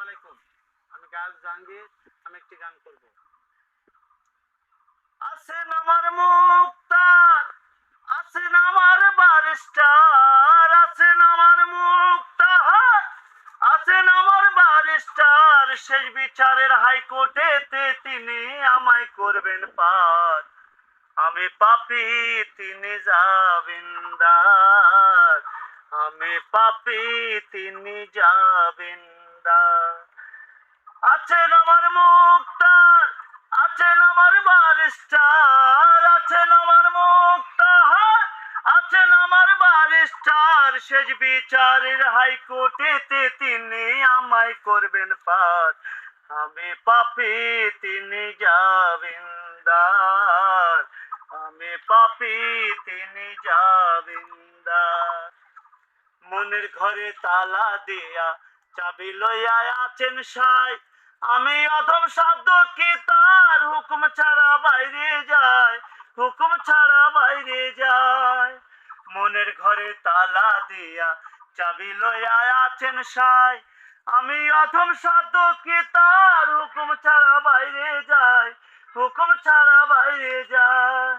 আলাইকুম। আমি গায়ক জাহাঙ্গীর। আমি একটি গান করব। আছেন আমার মুক্তার, আছেন আমার বারিস্টার, আছেন আমার মুক্তার, আছেন আমার বারিস্টার। শেষ বিচারের হাইকোর্টেতে তিনি আমায় করবেন পার। আমি পাপী, তিনি জামিনদার। আমি পাপী, তিনি জামিনদার। আছেন আমার মুক্তার, আছেন আমার বারিস্টার, আছেন আমার মুক্তার, আছেন আমার বারিস্টার। শেষ বিচারের হাইকোর্টেতে তিনি আমায় করবেন পার। আমি পাপী, তিনি জামিনদার। আমি পাপী, তিনি জামিনদার। মনের ঘরে তালা দিয়া চাবি লইয়া আছেন সাই। আমি অধম সাধ্য কি তার হুকুম ছাড়া বাইরে যায়, হুকুম ছাড়া বাইরে যায়। মনের ঘরে তালা দিয়া চাবি লইয়া আছেন সাই। আমি অধম সাধ্য কি তার হুকুম ছাড়া বাইরে যায়, হুকুম ছাড়া বাইরে যায়।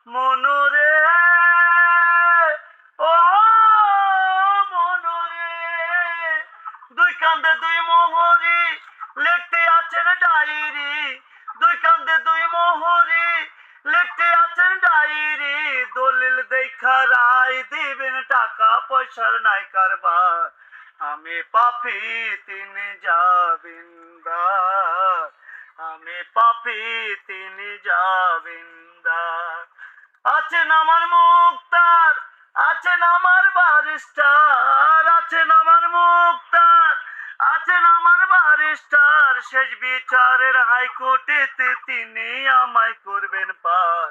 মনরে ও মনরে, দুই কান্দে দুই মোহরি লিখতে আছেন ডায়েরি। দুই কান্দে দুই মোহরি লিখতে আছেন ডায়েরি। দলিল দেখা রায় দিবেন, টাকা পয়সার নাই কারবার। আমি পাপী, তিনি জামিনদার। আমি পাপী, তিনি জামিনদার। আছেন আমার মুক্তার, আছেন আমার বারিস্টার, আছেন আমার মুক্তার, আছেন আমার বারিস্টার। শেষ বিচারের হাইকোর্টেতে তিনি আমায় করবেন পার।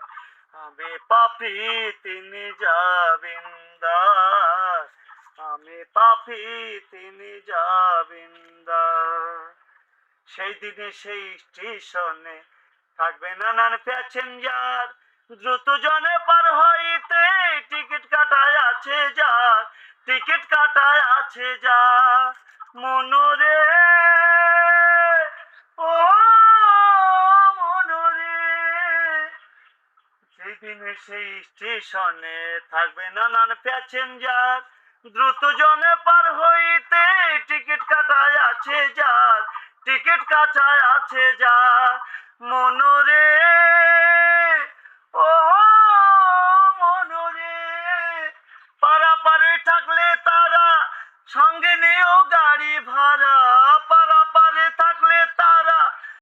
আমি পাপী, তিনি জামিনদার। আমি পাপী, তিনি জামিনদার। সেই দিনে সেই স্টেশনে থাকবে নানান প্যাসেঞ্জার। দ্রুত জনে পার হইতে টিকিট কাটায় আছে যা, টিকিট কাটায় আছে যা। মনরে ও মনরে, সেই দিনে সেই স্টেশনে থাকবে নানান প্যাসেঞ্জার। দ্রুত জনে পার হইতে টিকিট কাটায় আছে যার, টিকিট কাটায় আছে যা। মনরে ও মনরে, পারাপারে থাকলে তারা সঙ্গে নিয়েও গাড়ি ভাড়া,